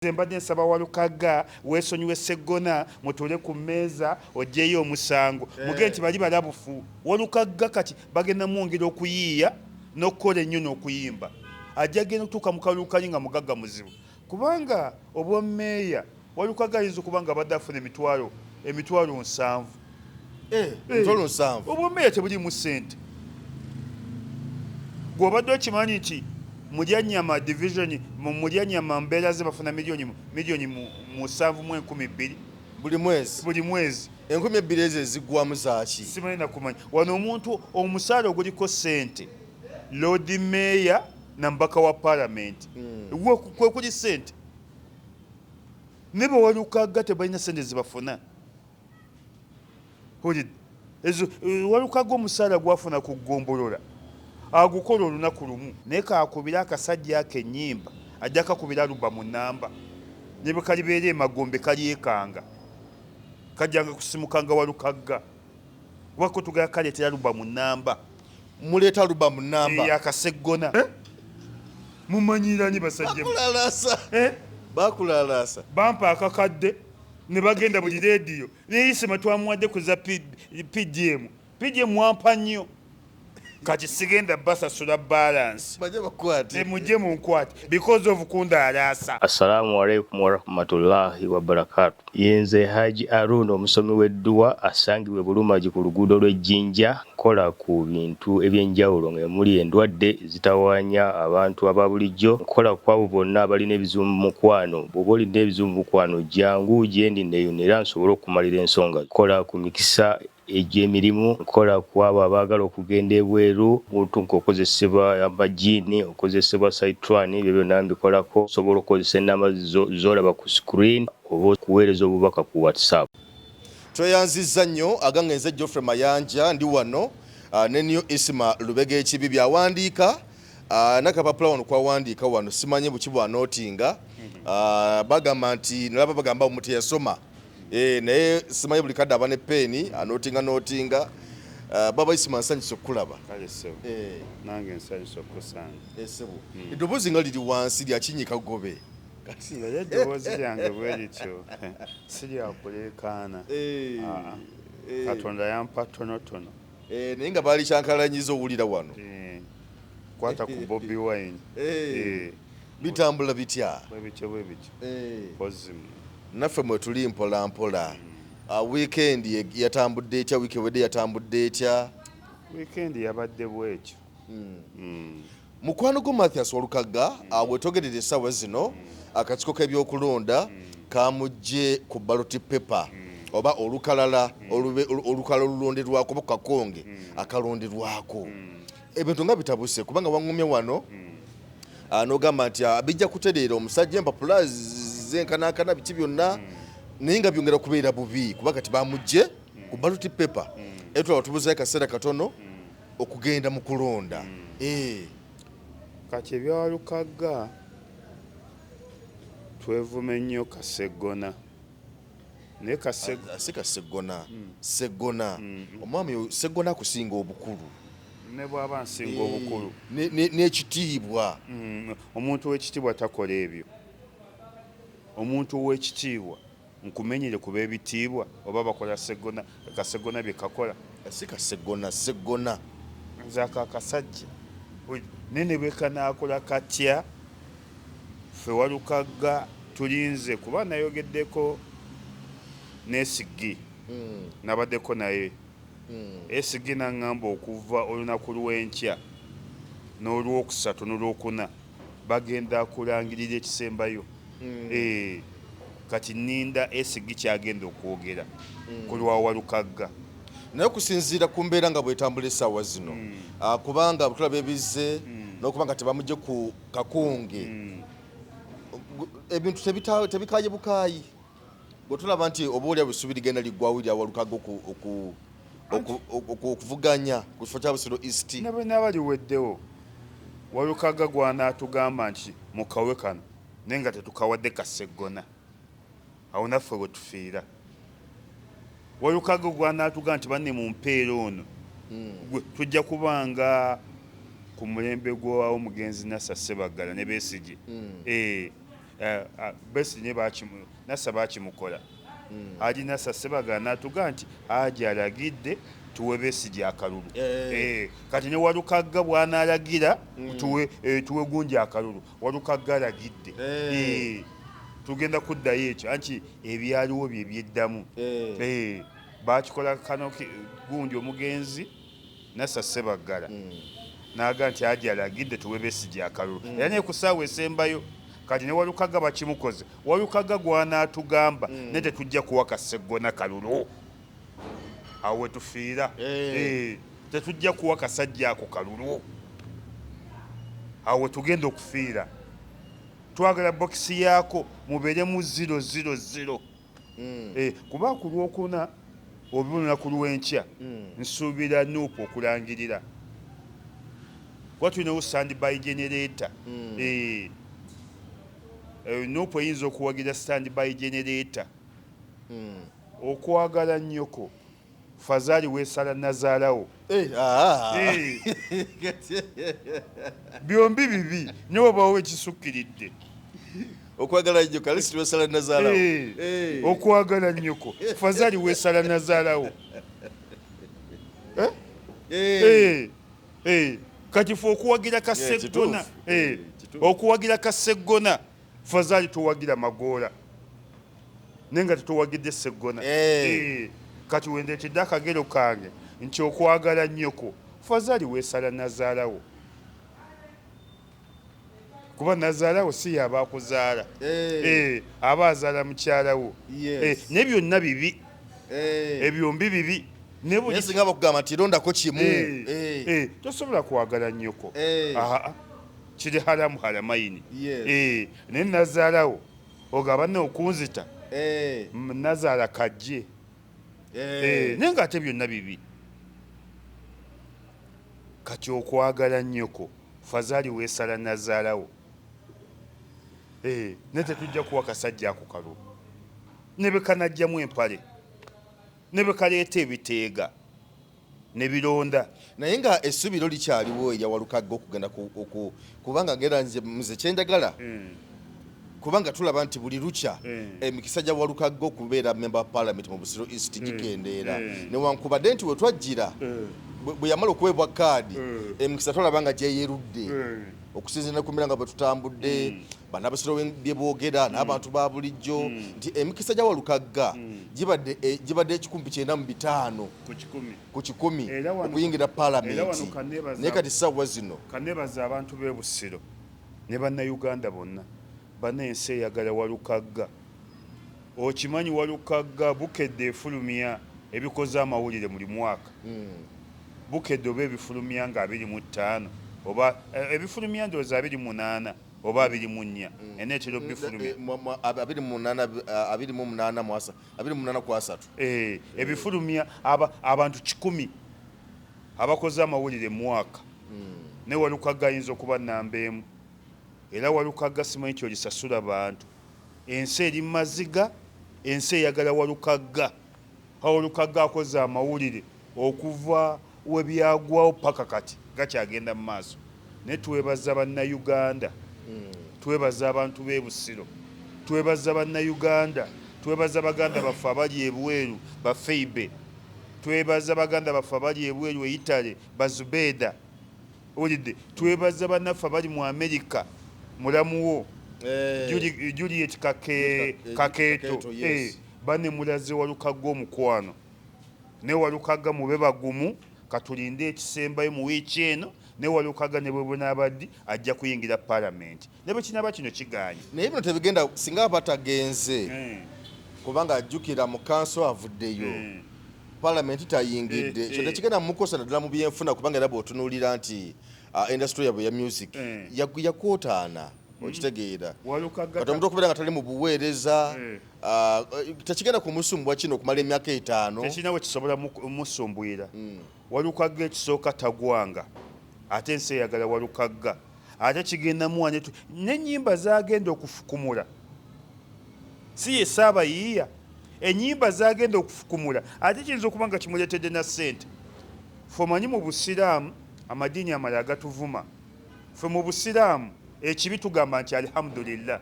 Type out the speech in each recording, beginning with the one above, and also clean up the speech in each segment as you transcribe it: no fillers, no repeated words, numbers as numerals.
Mbadde nsaba Walukaga weesonyiwe Sseggona mutuule ku mmeeza oggyeyo omusango muge nti bali balabufu. Walukaga kati bagenda mwongera okuyiiya n'okukola ennyo n'okuyimba ajja genda okutuuka mu kalulu kali nga mugagga muzibu kubanga obwammeeya Walukaga ayinza okuba nga abadde afuna emitwalo 7. Emitwalo 7 obwammeeya tebuliimu ssente. Gw'obadde okimanyi nti Mulyanyama division mu Mulyanyama mbeera ze bafuna milioni 7,12 buli mwezi. 2,000 ezo ziggwamu zaaki? Simanyi nakumanya. Wano omuntu omusaala oguliko ssente Lord Mayor na mbaka wa Parliament kwe kuli ssente ne bwe Walukaga tebalina ssente zibafuna. Walukaga omusaala gwafuna ku ggombolola agukola olunaku lumu naye kaakubira akasajja ako ennyimba ajja kakubira luba mu nnamba ne bwe kalibeera emagombe kalyekanga kajjanga kusimukanga Walukaga wako tugala kaleetera luba mu nnamba muleeta luba mu nnamba akaseggona mumanyirani basajja bakulalaasa bampa akakadde ne bagenda buli leediyo neyisema twamuwadde ku za PGM wampa nnyo kati sigenda basasula balance mujje munkwate because of kundalaasa. Assalamu alaikum warahmatullahi wabarakatuh. Yenze Haji Aruna omusomi w'edduwa asangibwe Bulumagi ku luguudo lw'Ejjinja nkola ku bintu ebyenjawulo ng'emuli endwadde zitawaanya abantu aba bulijjo nkola ku abo bonna abalina ebizibu mu mukwano. Bw'oba olina ebizibu mu mukwano jangu gyendi neeyonera nsobole okumalira ensonga. Nkola ku mikisa egy'emirimu nkola ku abo abaagala okugenda ebweru muntu ng'okozesebwa amajiini okozesebwa saitran ebyo byonna mbikolako osobola okukozesa ennamba z'olaba ku screen oba okuweereza obubaka ku WhatsApp. Tweyanzizza nnyo agange nze Geoffrey Mayanja ndi wano ne New Isma Lubega ekibi byawandiika nakapapula wano kwawandiika wano simanyi buki bwanootinga bagamba nti nalaba bagamba omuntu yasoma naye simanyi buli kadde aba ne peeni anootinga baba Isima nsanyusa okulaba nange nsanyusa okusanga esebo eddoboozi nga liri wansi lyakinyika gobe eddoboozi lyange bwe lityo si lyakuleekaana Katonda yampa tonotono naye nga baali kyankalanyiza owulira wano kwata ku Bobi Wine bitambula bitya bwe bityo pozimu naffe mwe tuli mpola mpola. Weekend yatambudde etya? Wiiki ewedde yatambudde etya? Weekend yabadde bwekyo. Mukwano gwo Mathias Walukaga bwetogerera essaawa zino akakiiko k'ebyokulonda kamugye ku ballot paper oba olukalala olulonderwako oba kakonge akalonderwako ebintu nga bitabuse kubanga wangumye wano n'ogamba nti bijja kutereera omusajja empapula zenkanankana biki byonna naye nga byongera kubeera bubi kuba kati bamugye ku ballot paper etulaba tubuzayo kaseera katono okugenda mu kulonda. Kati ebya Walukaga twevume nnyo Kaseggona naye si Kaseggona Seggona omwami Seggona akusinga obukulu ne bw'aba nsinga obukulu n'ekitiibwa. Omuntu w'ekitiibwa takola ebyo. Omuntu ow'ekitiibwa nkumenyere kuba ebitiibwa oba bakola Kaseggona bye kakola si Kaseggona Seggona nzaka akasajja nene bwe kanaakola katya ffe Walukaga tulinze kuba nayogeddeko n'Esigi nabaddeko naye Esigi naŋŋamba okuva olunaku lw'enkya n'olwokusatu n'olwokuna bagenda kulangirira ekisembayo. Kati ninda Esigi kyagenda okwogera ku lwa Walukaga naye okusinziira ku mbeera nga bwetambula essaawa zino kubanga butulaba ebizze n'okuba nga tebamugye ku kakonge ebintu tebikaaye bukaayi bwetulaba nti oba olya busubi ligenda liggwawo lya Walukaga okuvuganya ku kifo kya Busiro East naba liweddewo Walukaga gw'anaatugamba nti mukawe kano naye nga tetukawadde Kaseggona awo naffe bwe tufiira. Walukaga gw'anaatugamba nti banne mu mpeera ono tujja kubanga ku mulembe gw'omugenzi Nassa Ssebaggala ne Besigye Besigye Nassa bakimukola. Haji Nassa Ssebaggala n'atuga nti Haji alagidde tuwe Besigye akalulu. Kati ne Walukagga bw'anaalagira tuwe Gundi akalulu. Walukagga alagidde. Tugenda kuddayo ekyo anti ebyaliwo bye byeddamu. Bakikola kano Gundi omugenzi Nassa Ssebaggala n'aga nti Haji alagidde tuwe Besigye akalulu. Era ne ku ssaawa esembayo kati ne Walukagga bakimukoze. Walukagga gw'anaatugamba ne tetujja kuwaka Sseggona kalulu. Awo wetufiira. Tetujja kuwa kasajja ako kalulu. Awo tugenda okufiira. Twagala bokisi yaako mubeere mu 000. Kuba ku Lwokuna oba olunaku lw'enkya nsuubira Nuupu okulangirira. Kuba tulinawo standby generator. Nuupu eyinza okuwagira standby generator. Okwagala nnyoko Fazali weesala nazaalawo. Byombi bibi ne wabaawo ekisukkiridde. Okwagala nnyo Kalisiti weesala nazaalawo. Okwagala nnyoko Fazali weesala nazaalawo. Kati fe okuwagira Kasseggona. Okuwagira Kasseggona Fazali towagira Magoola. Nenga tetowagidde Sseggona. Kati wendeetedde akagero kange nti okwagala nnyoko Fazali weesala nazaalawo. Kuba nazaalawo si yaba akuzaala. Aba azaala mukyalawo. Ne byonna bibi. Ebyombi bibi. Naye singa bakugamba nti londako kimu. Tosobola kwagala nnyoko. Kiri haramu haramayini. Naye nazaalawo ogamba ne okunzita. Nazaala kajje. Naye ng'ate byonna bibi. Kati okwagala nnyoko Fazali weesala nazaalawo. Ne tetujja kuwa kasajja ako kalulu. Ne bwe kanajjamu empale. Ne bwe kaleeta ebiteega ne bironda. Naye nga essubiro likyaliwo erya Walukagga okugenda kubanga ngera nze kyenjagala. Kubanga tulaba nti buli lukya emikisa gya Walukagga okubeera member parliament mu Busiro East gikendeera. Newankubadde nti we twajjira bwe yamala okuweebwa kaadi emikisa tulaba nga gyeyerudde okusinziira ku miranga bwe tutambudde bannabasiro bye boogera n'abantu ba bulijjo nti emikisa gya Walukagga gibadde 995 ku 10 okuyingira parliament. Naye kati ssaawa zino kanebaza abantu b'e Busiro ne bannayuganda bonna bannensi eyagala Walukagga. Okimanyi Walukagga bukedde efulumya ebikoze amawulire buli mwaka. Bukedde oba ebifulumya nga 25 oba ebifulumya ndowooza 28 oba 24 eneetera bifulumya 28 ebifulumya abantu 100 abakoze amawulire mu mwaka. Ne Walukagga ayinza okuba nnamba emu. Era Walukagga simanyi kyolisasula bantu. Ensi eri maziga, ensi eyagala Walukagga. Walukagga akoze amawulire okuva we byagwawo paka kati gakyagenda mu maaso. Ne twebaza bannayuganda. Twebaza abantu b'e Busiro. Twebaza bannayuganda. Twebaza baganda baffe abali ebweru ba Feibe. Twebaza baganda baffe abali ebweru e Italy ba Zubeda. Olidde twebaza bannaffe abali mu America mulamuwo Juliet Kakeeto. Bane mulaze Walukagga omukwano. Ne Walukagga mube bagumu katulinde ekisembayo mu wiiki eno. Ne Walukagga ne bwe bonaabaddi ajja kuyingira parliament. Ne bwe kinaba kino kiganye. Naye bino tebigenda singa batagenze kubanga ajjukira mu kanso avuddeyo. Parliament tayingidde. Ekyo tekigenda mukosa naddala mu byenfuna kubanga era bw'otunuulira nti industry yabwe ya music yakwotaana. Okitegeera kati omuntu okubeera nga tali mu buweereza tekigenda kumusumbwa kino okumala emyaka 5. Tekirina we kisobola musumbwira. Walukagga ekisooka tagwanga ate ensi eyagala Walukagga ate kigenda muwane n'ennyimba zagenda okufukumula si ye Ssaabayiiya. Ennyimba zagenda okufukumula ate kiyinza okuba nga kimuleetedde na ssente. Ffe omanyi mu Busiraamu amadiini amalala gatuvuma. Ffe mu Busiraamu ekibi tugamba nti alhamdulillah.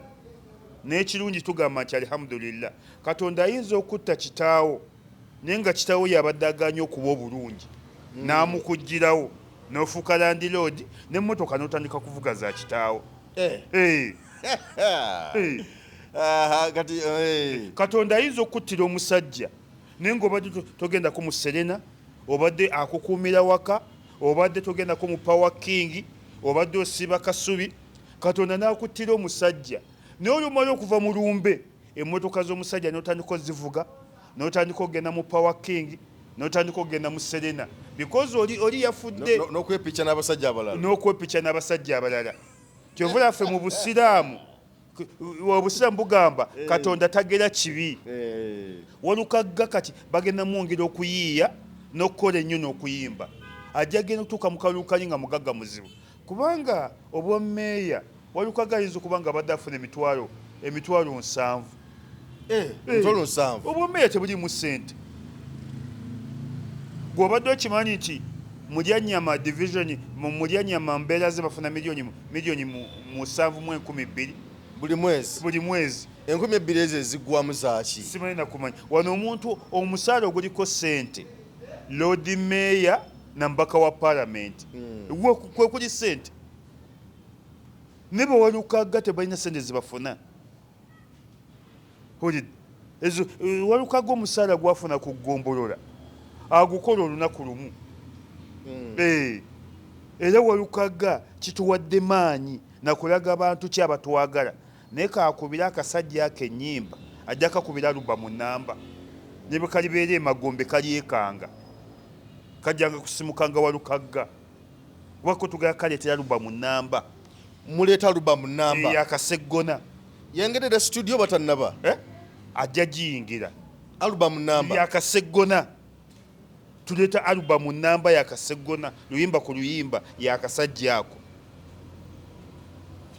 n'ekirungi tugamba nti alhamdulillah katonda ayinza okutta kitaawo naye nga kitaawo yabadde aganya okuba obulungi n'amukugirawo n'ofuuka landiroodi n'emmotoka n'otandika kuvuga za kitaawo. Katonda ayinza okuttira omusajja naye ng'obadde togendako mu serena, obadde akukuumira waka, obadde togendako mu power king, obadde osiba kasubi, katonda n'akuttira omusajja naye olumala okuva mu lumbe emmotoka z'omusajja n'otandika ozivuga, n'otandika okgenda mu power king, n'otandika okgenda mu serena because oli yafudde n'okwepikya n'abasajja abalala. Kyova laffe mu busiraamu obusiraamu bugamba katonda tagera kibi. Walukagga kati bagenda mwongera okuyiiya n'okukola ennyo n'okuyimba, ajja genda okutuuka mu kalulu kali nga mugagga muzibu kubanga obwammeeya Walukagga ayinza okuba nga abadde afuna emitwalo 7. Obwammeeya tebulimu ssente. Gw'obadde okimanyi nti Mulyanyama division mu Mulyanyama mbeera ze bafuna miliyoni 7,12 buli mwezi. 2,000 ezo ziggwamu zaaki? Simanyi nakumanya. Wano omuntu omusaala oguliko ssente Lord Mayor na mbaka wa Parliament kwe kuli ssente. Ne bwe Walukagga tebalina ssente zibafuna. Walukagga omusaala gwafuna ku ggombolola agukola olunaku lumu. Era Walukagga kituwadde maanyi nakulaga abantu ki abatwagala naye kakubira akasajja ako ennyimba ajja kakubira alubamu nnamba ne bwe kalibeera emagombe kalyekanga kajjanga kusimukanga Walukagga wako tugala kaleetera alubamu nnamba muleeta alubamu nnamba yakaseggona yengerera studio batannaba ajja giyingira alubamu nnamba yakaseggona tuleeta alubamu nnamba yakaseggona luyimba ku luyimba yakasajja ako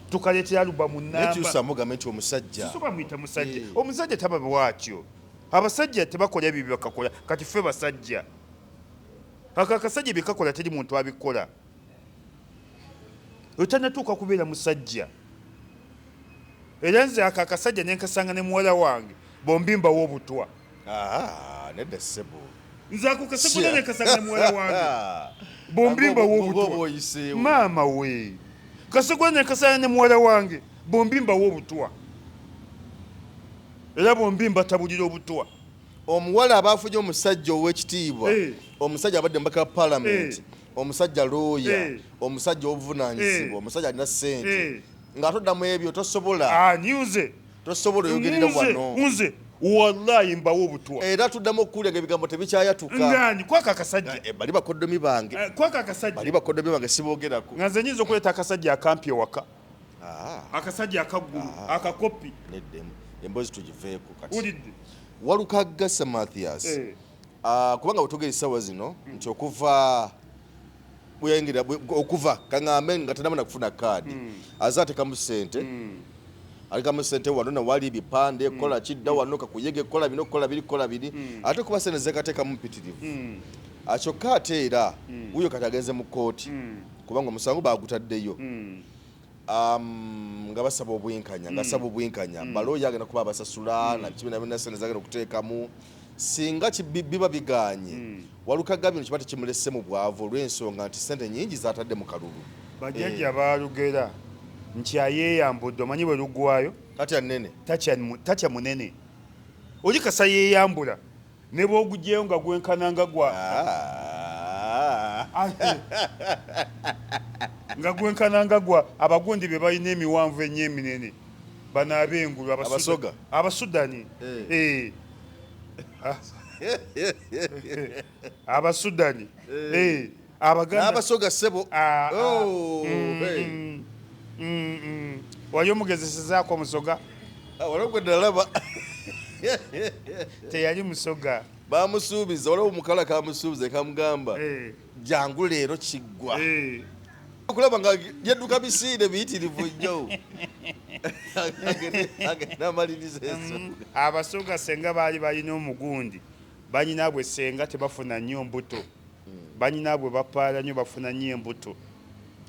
tukaleetera alubamu nnambamugambe nti omusajja bamwita musajja. Omusajja taba bwatyo. Abasajja tebakola ebyo bakakola kati ffe basajja akasajja bikakola teri muntu abikola otanatuuka kubeera musajja. Era nze akasajja nenkasanga ne muwala wange bombi mbawo obutwa. Nedda ssebo nze ako kasegula nenkasanga ne muwala wange bombi mbawo obutwa. Maama we kasegula nenkasanga ne muwala wange bombi mbawo obutwa era bombi mbatabulira obutwa. Omuwala abafunye omusajja ow'ekitiibwa omusajja abadde mbaka Parliament omusajja looya omusajja obuvunanyizibwa omusajja alina ssente nga toddamu ebyo tosobola oyogerera wano. Nze wallahi mbawo obutwa era tuddamu okuwulira nga ebigambo tebikyayatuka. Ngani kwaka akasajja bali bakoddomi bange siboogerako nga nze nyinza okuleeta akasajja akampi ewaka akasajja akaggulu akakopi neddemu emboozi tugiveeko kati. Wulidde Walukagga Mathias kubanga bwetugera essaawa zino nti okuva kaŋŋambe nga tanamu nakufuna kaadi aze atekamu ssente alikamu ssente wano nawali ebipande kola kidda wano kakuyege kola bino kola biri ate kuba ssente zekateekamu mpitirivu kyokka ate era wuyo kati agenze mu kkooti kubanga omusango bagutaddeyo nga basaba obwenkanya balooya agenda kuba abasasula nakibi nabina ssente zagenda okuteekamu singa biba biganye Walukagga bino kiba tekimulesse mu bwavu olw'ensonga nti ssente nyingi zatadde mu kalulu. Bajjajja baalugera nti ayeeyambudde omanyi bwe luggwayo tatya nnene tatya munene oli kasa yeeyambula ne bwogugyeyo nga gwenkananga nga gwenkananga gwa abagundi be balina emiwanvu ennyo eminene bano ab'engulu abasudani abasudani abasoga ssebo wali omugezesezaako omusoga walogwe nalaba teyali musoga bamusuubiza olaba omukala kamusuubiza kamugamba jangu leero kiggwa okulaba nga yadduka bisiire biyitirivu nnyo agendamaliriza ensonga. Abasoga senga baali balina omugundi banyinaabwe senga tebafuna nnyo mbuto banyinaabwe bapaala nnyo bafuna nnyo embuto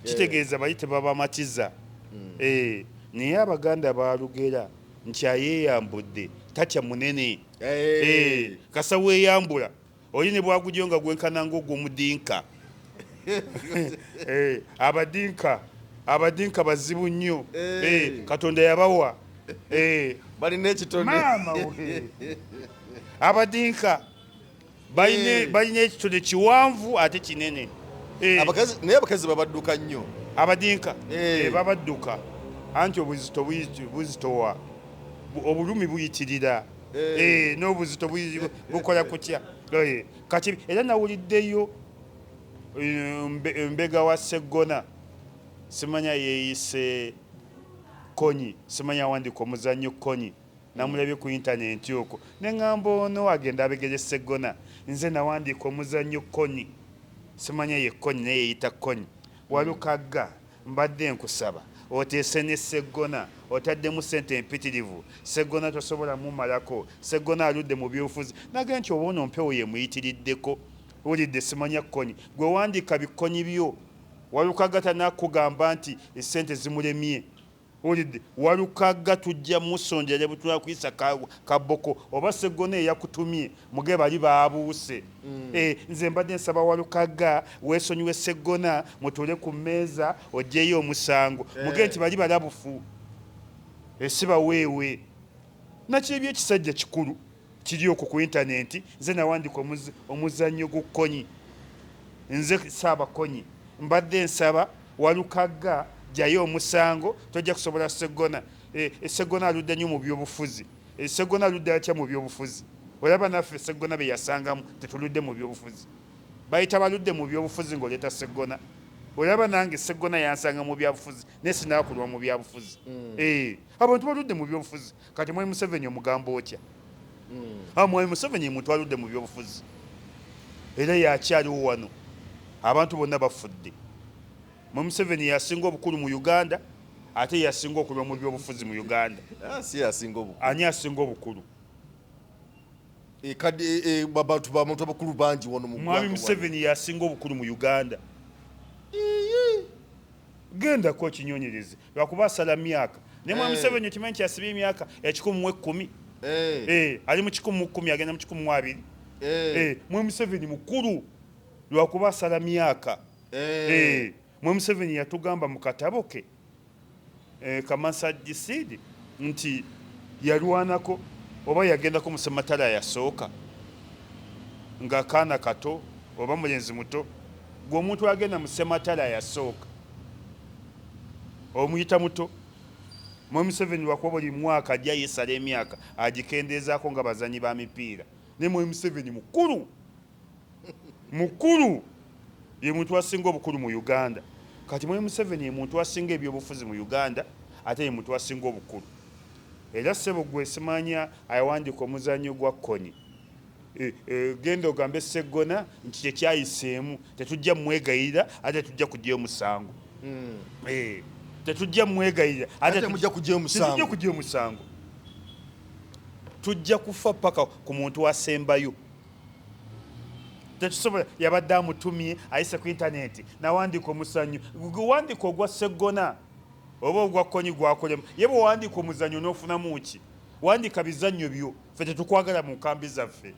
kitegeeza bali tebabamatiza naye Abaganda baalugera nti ayeeyambudde tatya munene kasa weeyambula oli ne bwagujyo nga gwenkana ng'ogw'omudinka abadinka bazibu nnyo katonda yabawa balina ekitone maama abadinka balina ekitone kiwanvu ate kinene naye abakazi babadduka nnyo abadinka babadduka anti obuzito buzitowa obulumi buyitirira n'obuzito bukola kutya kati era nawuliddeyo mbega wa Sseggona simanya yeeyise konyi simanya awandika omuzannyo konyi namulabye ku intaneti okwo neŋŋamba ono agenda abegere Sseggona nze nawandika omuzannyo konyi simanya ye konyi naye yeeyita konyi walukagga mbadde nkusaba oteese ne Sseggona otaddemu ssente empitirivu Sseggona tosobola mumalako Sseggona aludde mu byobufuzi nage nti oba ono mpewo ye muyitiriddeko wulidde simanya konyi gwe wandika bikonyi byo walukagga tanakugamba nti essente zimulemye wulidde walukagga tujja musonjere butula kuyisa kaboko oba Sseggona eyakutumye muge bali baabuuse nze mbadde nsaba walukagga weesonyiwe Sseggona mutule ku mmeeza oggyeyo omusango muge nti bali balabufu esiba weewe nakyo ebyekisajja kikulu kiri okwo ku intaneti nze nawandika omuzannyo gukonyi nze saabakonyi mbadde nsaba walukagga jayo omusango tojja kusobola Sseggona Sseggona aludde nnyo mu byobufuzi Sseggona aludde atya mu byobufuzi olaba naffe Sseggona be yasangamu tetuludde mu byobufuzi bayita baludde mu byobufuzi ng'oleeta Sseggona olaba nange Sseggona yansanga mu byabufuzi naye sinaakulwa mu byabufuzi abantu baludde mu byobufuzi kati Mwami Museveni omugamba otya Mwami Museveni muntu aludde mu byobufuzi era yakyaliwo wano abantu bonna bafudde Mwami Museveni yasinga obukulu mu Uganda ate yasinga okulwa mu byobufuzi mu Uganda ani asinga obukulu abantu abakulu bangi wano Mwami Museveni yasinga obukulu mu Uganda genda ko kinyonyereze lwakuba asala myaka ne Mwami Museveni okimanyi nti yasibye emyaka 110 ali mu 110 agenda mu 120 Mwami Museveni mukulu lwakuba asala myaka Mwami Museveni yatugamba mu katabo ke Kamansajjisidi nti yalwanako oba yagendako mu Ssematala yasooka ng'akaana kato oba mulenzi muto gw'omuntu agenda mu Ssematala yasooka omuyita muto Mwami Museveni lwakuba buli mwaka ajja yeesala emyaka agikendeezaako nga bazanyi ba mipiira ne Mwami Museveni mukulu ye muntu asinga obukulu mu Uganda kati Mwami Museveni ye muntu asinga ebyobufuzi mu Uganda ate ye muntu asinga obukulu era ssebo gwe simanya ayawandika omuzannyo gwa konyi genda ogambe Sseggona nti tekyayiseemu tetujja mwegayirira ate tujja kujjayo omusango tetujja mwegayirira ate mujja kujjayo omusango tujja kufa paka ku muntu asembayo tetusobola yabadde amutumye ayise ku intaneti nawandika omuzannyo wandika ogwa Sseggona oba ogwa konyi gwakolemu ye bwe wandika omuzannyo n'ofunamu ki wandika bizannyo byo ffe tetukwagala mu nkambi zaffe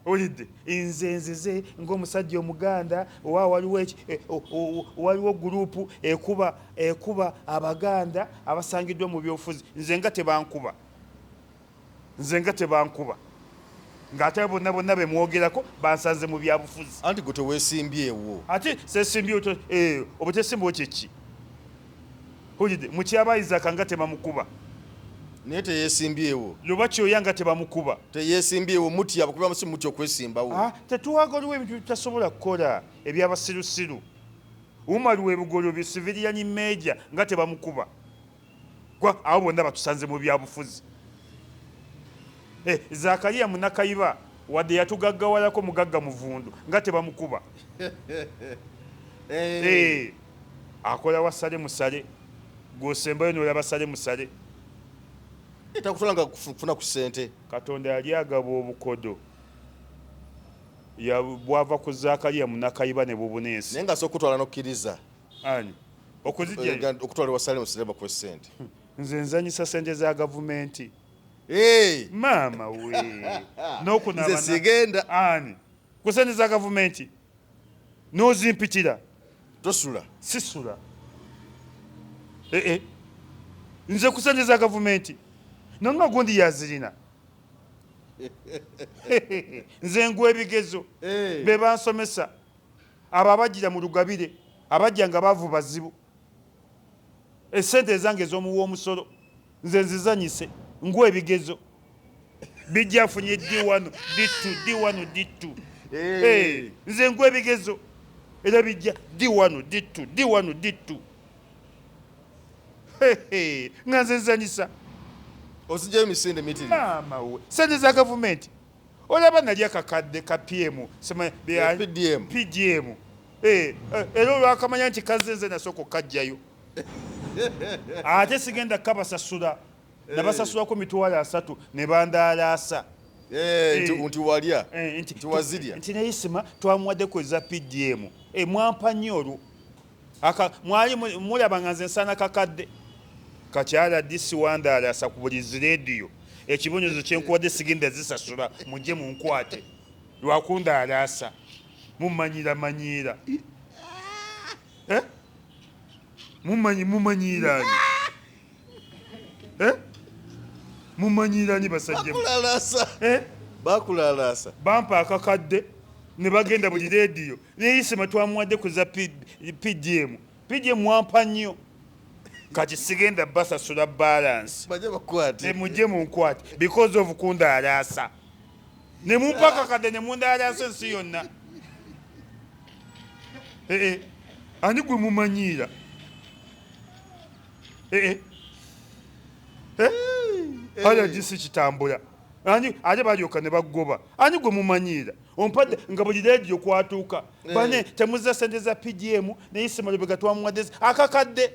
olidde nzenzize ng'omusajja omuganda owa waliwo gurupu ekuba abaganda abasangiddwa mu byobufuzi nze nga tebankuba ng'ate bonna bemwogerako bansanze mu byabufuzi anti gwe teweesimbyewo ate sesimbyewo oba tesimbawo kyeki olidde mukyabayizaaka nga tebamukuba naye teyeesimbyewo luba kyoya nga tebamukuba teyeesimbyewo mutya abakubi bamusi mutya okwesimbawo tetuwagaliwo ebintu bitasobola kukola ebyabasirusiru umaliwa ebugolobyo civilian major nga tebamukuba abo bonna batusanze mu byabufuzi Zakariya Munakayiba wadde yatugaggawalako mugagga muvundu nga tebamukuba akola wasale musale gwosembayo nolaba sale musale takutulanga kufuna ku ssente Katonda yali agaba obukodo bwava ku Zakariya Munakayiba ne bubunensi naye nga sokutwala nokkiriza ani okuzijja okutwala wasale musale bakuwa ssente nze nzanyisa sente za gavumenti maama we nze sigenda ani ku sente za gavumenti n'ozimpitira tosula sisula nze ku sente za gavumenti nanga gundi yazirina nze ngwa ebigezo be bansomesa abo abajjira mu lugabire abajja nga baavu bazibu esente ezange ez'omuwa omusolo nze nzizanyise ngwa ebigezo bijja afunye D1 D2 D2 nze ngwa ebigezo era bijja D1 D2 D1 D2 nga nze nzanyisa osijja emisinde mitiri maama we sente za gavumenti olaba nali akakadde ka PDM era olwakamanya nti kazenze nasooka kajjayo ate sigenda kabasasula nabasasulako $300 ne bandalaasa nti walya nti wazirya nti naye sima twamuwaddeko eza PDM mwampa nnyo olwo mwali mulaba nga nze nsana kakadde kakyala disi wandalaasa ku buli zirediyo ekibonyezo kyenkuwadde sigenda zisasula mujje munkwate lwakundalaasa mumanyiira mumanyirani mumanyirani basajja bakulalaasa bampa akakadde ne bagenda buli rediyo neyisema twamuwadde ku za PDM mwampa nnyo kati sigenda basasula balance mujje munkwate because of kundalaasa ne mumpa akakadde ne mundalaasa ensi yonna ani gwe mumanyiira hala gisi kitambula ate balyoka ne bagoba ani gwe mumanyiira ompadde nga buli rediyo kwatuuka bane temuzza sente za PDM neyisema lubega twamuwadde akakadde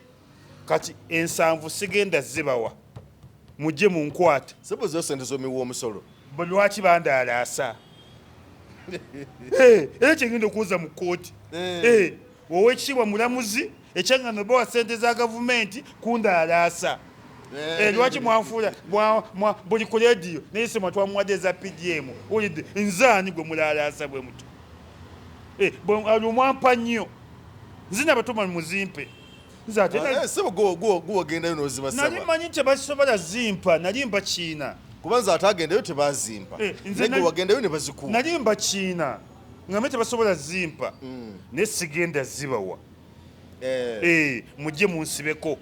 kati ensanvu sigenda zibawa mujje munkwate sebuzo sente zomiwa omusolo lwaki bandalaasa era kyengenda okuwuza mu kooti wowe ekitiibwa mulamuzi ekyangana bawa sente za gavumenti kundalaasa lwaki mwanfuula buli ku rediyo nayesema twamuwadde eza PDM olidde nzaani gwe mulalaasa bwe muto lumwampa nnyo nzina batuma muzimpe guwagendayo nozibasaba nali manyi tebasobola zimpa nali mba kiina kubanza ate agendayo tebazimpa naye wagendayo ne bazikuuma nali mba kiina ngambe tebasobola zimpa naye sigenda zibawa mujje munsibeko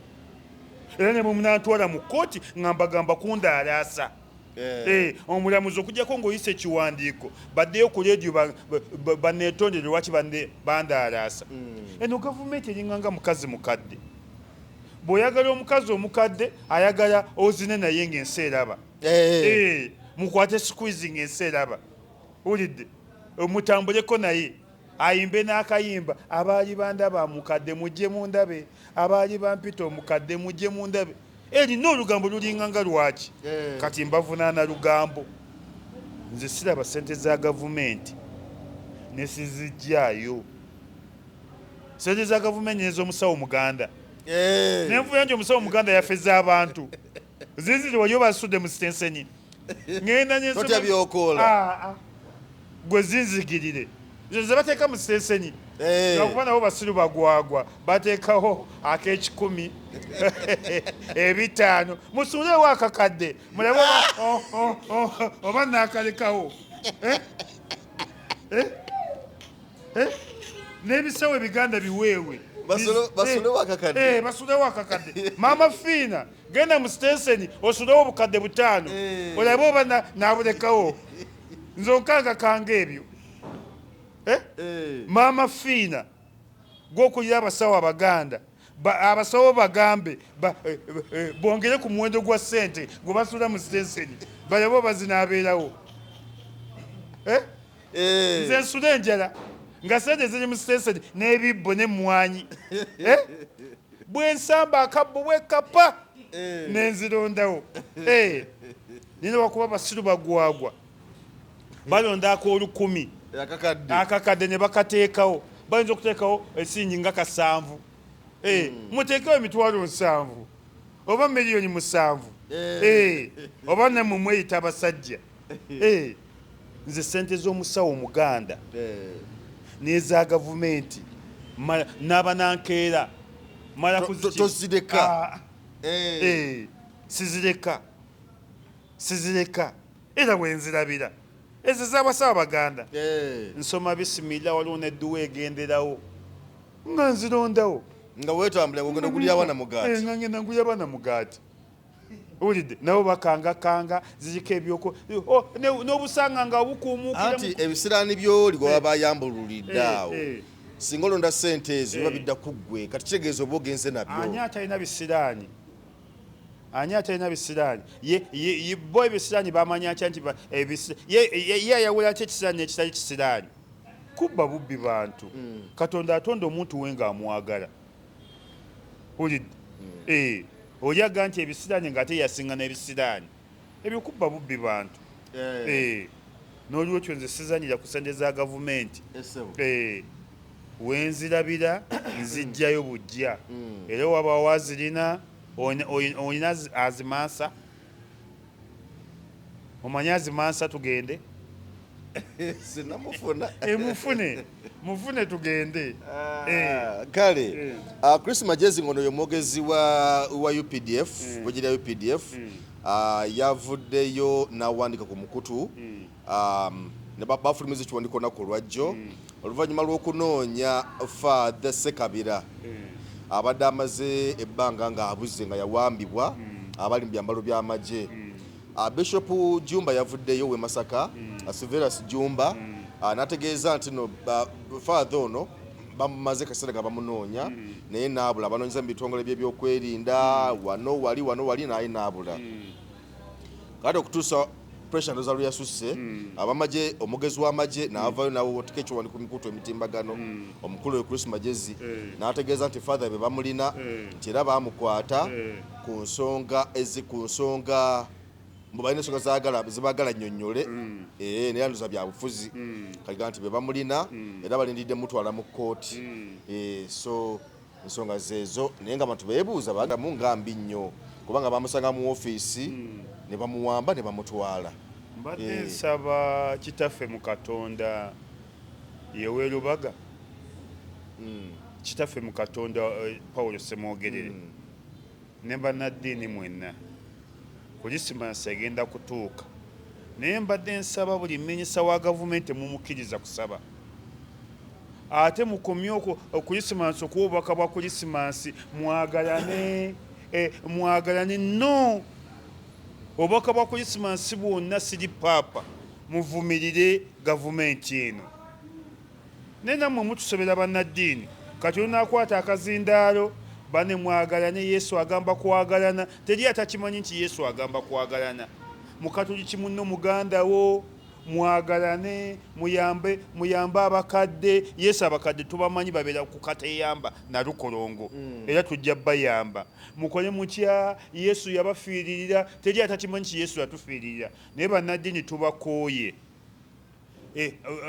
era ne mumunantwala mu kooti ngambagamba kundalaasa omulamuzi okujjako ng'oyisa ekiwandiiko baddeyo ku rediyo baneetondere lwaki bandalaasa eno gavumenti eringanga mukazi mukadde bw'oyagala omukazi omukadde ayagala ozine naye ng'ensi eraba mukwate squeeze ng'ensi eraba wulidde mutambuleko naye ayimbe n'akayimba abaali bandaba mukadde mujje mundabe abaali bampita omukadde mujje mundabe erina olugambo lulinganga lwaki kati mbavunaana lugambo nze siraba sente za gavumenti nesizijjaayo sente za gavumenti nez'omusawo muganda nenfuya nti omusawo muganda yafeza abantu ziziri wali obasudde mu sitenseni ngenda totya byokoola gwe zinzigirire ze bateeka mu sitenseni okuba nabo basiru bagwagwa bateekawo ak'ekikumi ebitaano musuulewo akakadde mulabe oba naakalekawo n'ebisawo ebiganda biweewe basulewo akakadde maama fiina genda mu sitenseni osulewo obukadde 5 olabe oba naabulekawo nze onkanga kanga ebyo maama fiina gwokulira abasawo abaganda abasawo bagambe bongere ku muwendo gwa ssente gwe basula mu sitenseni balabe bazinaabeerawo nze nsula enjala nga sente ziri mu sitenseni n'ebibbo n'emmwanyi bwensamba akabbo bwekapa nenzirondawo nina wakuba basiru bagwagwa balonda ak'olukumi akakadde ne bakateekawo bayinza okuteekawo esingi nga 7 muteekewo emitwalo 7 oba miliyoni 7 oba ne mumweyita abasajja nze sente z'omusawo omuganda n'eza gavumenti n'abanankeera mala tozireka sizireka era bwenzirabira ezo z'abasawo baganda nsoma bisimira waliwo nedduwa egenderawo nga nzirondawo nga wetambula ngenda kulya abaana mugaati nga ngenda ngulya abaana mugaati ulidde nabo bakangakanga ziriko ebyoko n'obusanga nga bukuumuukira anti ebisiraani by'oli gwe baba bayambululidde awo singa olonda sente ezo biba bidda ku ggwe kati kitegeeza oba ogenze nabyo ani atalina bisiraani bo ebisiraani bamanya atya nti ye ayawula ky ekisiraani ekitali kisiraani kubba bubbi bantu katonda atonda omuntu we ng'amwagala ulidde olyaga nti ebisiraani ng'ate yasinga n'ebisiraani ebyo kubba bubbi bantu n'olwekyo nze sizanyira ku sente za gavumenti wenzirabira nzijjayo bujja era waba wazirina olina azimansa omanyi azimansa tugende sinamufuna mufune tugende kale Chris Magezi ngono y'omwogezi wa UPDF bwegirya UPDF yavuddeyo n'awandika ku mukutu ne bafulumiza ekiwandiiko olunaku olwajjo oluvannyuma lw'okunoonya Father Ssekabira abadde amaze ebbanga ng'abuze nga yawambibwa abali mu byambalo by'amagye Bishop Jumba yavuddeyo we Masaka Severus Jumba n'ategeeza nti no Father ono bamaze kaseera nga bamunoonya naye naabula banoonyeza mu bitongole by'ebyokwerinda wano wali naye naabula kati okutuusa pressure ndoza luyasusse abamagye omugezi w'amagye n'avayo nawo otike ekiwandi ku mikutu emitimbagano omukulu we Chris Magezi n'ategeeza nti Father be bamulina nti era baamukwata ku nsonga balina ensonga zibagala nnyonnyole naye anduza bya bufuzi kaliga nti be bamulina era balindidde mutwala mu kkooti so ensonga zeezo naye nga abantu beebuuza bagamu ngambi nnyo kubanga bamusanga mu ofiisi ne bamuwamba ne bamutwala mbadde nsaba kitaffe mu Katonda yewe Lubaga kitaffe mu Katonda Paulo Semwogerere ne bannaddiini mwenna Kulisimasi egenda kutuuka naye mbadde nsaba buli minisita wa gavumenti mumukkiriza kusaba ate mukomye Kulisimasi okuwa obubaka bwa Kulisimasi mwagalane no obubaka bwa Kulisimasi bwonna siri paapa muvumirire gavumenti eno naye nammwe mutusobera bannaddiini kati olunaakwata akazindaalo bane mwagalane Yesu agamba kwagalana teri atakimanyi nti Yesu agamba kwagalana mukatoliki munno muganda wo mwagalane muyambe abakadde Yesu abakadde tubamanyi babeera ku kateyamba na lukolongo era tujja bayamba mukole mutya Yesu yabafiiririra teri atakimanyi nti Yesu yatufiiririra naye bannaddiini tubakooye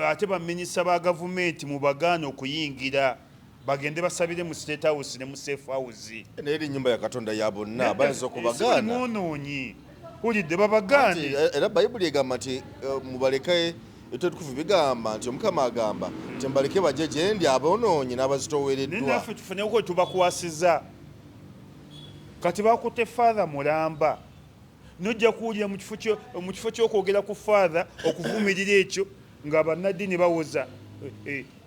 ate baminisita ba gavumenti mubagaane okuyingira bagende basabire mu State House ne mu Safe House naye eri nnyumba ya Katonda ya bonna bayinza okubagaana mwonoonyi ulidde babagaane era Bayibuli egamba nti mubaleke etukufu bigamba nti Omukama agamba nti mbaleke bajje gye ndi aboonoonyi n'abazitoowereddwa naye naffe tufuneko tubakwasiza kati bakutte Father mulamba nojja kuwulira mu kifo ky'okwogera ku Father okuvumirira ekyo nga bannaddiini bawoza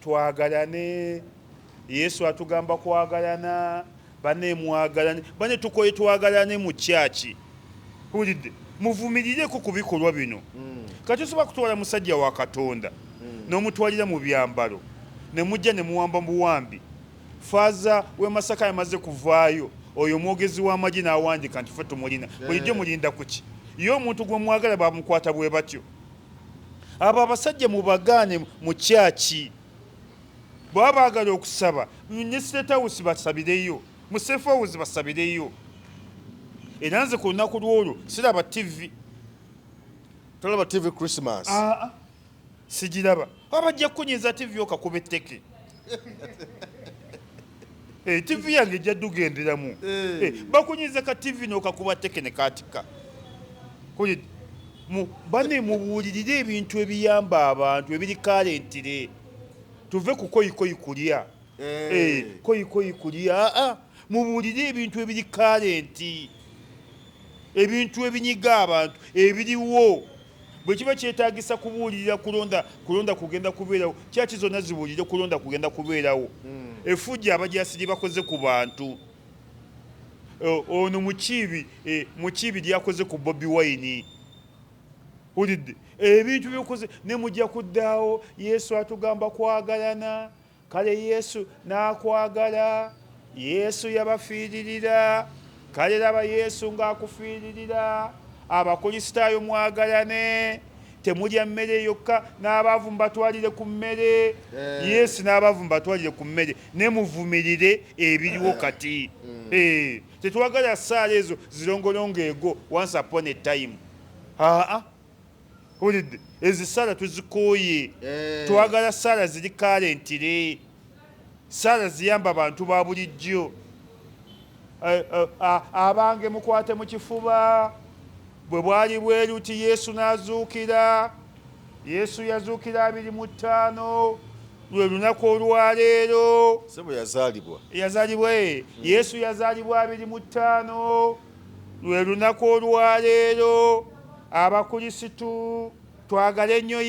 twagalane Yesu atugamba kwagalana bane mwagalane bane tukoye twagalane mu kyaki ulidde muvumirireko ku bikolwa bino kati osobola kutwala musajja wa Katonda n'omutwalira mu byambalo ne mujja ne muwamba buwambi Faza we Masaka yamaze kuvaayo oyo mwogezi w'amagye n'awandika nti ffe tumulina bulijjo mulinda kuki ye omuntu gwe mwagala bamukwata bwe batyo abo abasajja mubagaane mu kyaki bwaba baagala okusaba ne State House basabireyo mu Safe House basabireyo era nze ku lunaku lwolwo siraba TV tolaba TV Christmas sigiraba abajja kunyiza TV okakuba etteke TV yange ejja dugenderamu bakunyiza ka TV n'okakuba tekene katika kulidde bane mubuulirire ebintu ebiyamba abantu ebiri kalentire tuve ku koyikoyi kulya koyikoyi kulya mubuulire ebintu ebiri kalenti ebintu ebinyiga abantu ebiriwo bwe kiba kyetaagisa kubuulirira kulonda kugenda kubeerawo kyaki zonna zibuulire kulonda kugenda kubeerawo efujja abajasiri bakoze ku bantu ono mukiibi lyakoze ku Bobi Wine ulidde ebintu byokoze ne mujja kuddaawo Yesu atugamba kwagalana kale Yesu n'akwagala Yesu yabafiiririra kale laba Yesu ng'akufiiririra abakristaayo mwagalane temulya mmere yokka n'abaavu mbatwalire ku mmere Yesu n'abaavu mbatwalire ku mmere ne muvumirire ebiriwo kati tetwagala ssaala ezo zirongolongo ego once upon a time ulidde ezissaala tuzikooye twagala ssaala ziri kalentire ssaala ziyamba abantu ba bulijjo abange mukwate mu kifuba bwe bwali bweruti Yesu n'azuukira Yesu yazuukira 25 lwe lunaku olwaleero sebo yazaalibwa Yesu yazaalibwa 25 lwe lunaku olwaleero abakrisitu twagale nnyo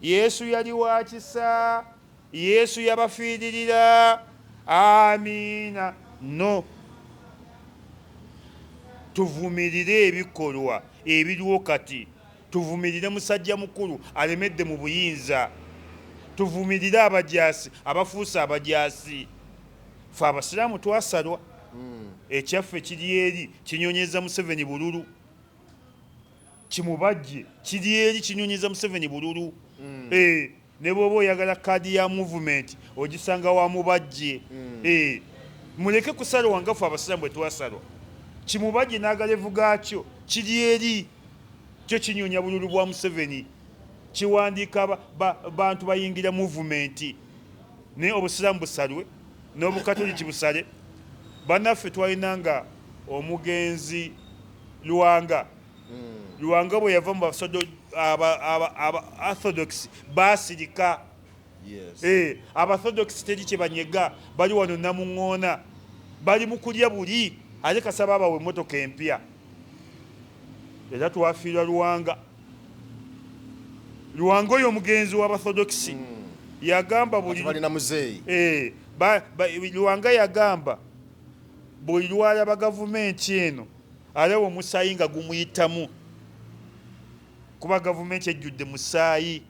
Yesu yali wa kisa Yesu yabafiiririra amiina no tuvumirire ebikolwa ebiriwo kati tuvumirire musajja mukulu alemedde mu buyinza tuvumirire abajaasi abafuusa abajaasi fe abasiraamu twasalwa ekyaffe kiri eri kinyonyeza Museveni bululu kimubajje kiri eri kinyonyeza Museveni bululu ne bw'oba oyagala kaadi ya movement ogisanga wa mubajje muleke kusalwa nga ffe abasiraamu bwe twasalwa kimubajje n'agalevu gaakyo kiri eri kyo kinyonya bululu bwa Museveni kiwandiika bantu bayingira movement naye obusiraamu busalwe n'obukatoliki busale bannaffe twalinanga omugenzi Luwanga bwe yava mu Orthodox basirika Abathodox teri kye banyega bali wano Namuŋŋoona bali mu kulya buli ate kasaba abawe emmotoka empya era twafiirwa Luwanga oyo omugenzi w'Abathodox yagamba buli balina muzeeyi Luwanga yagamba buli lwalaba gavumenti eno alaba omusaayi nga gumuyitamu kuba gavumenti ejjudde musaayi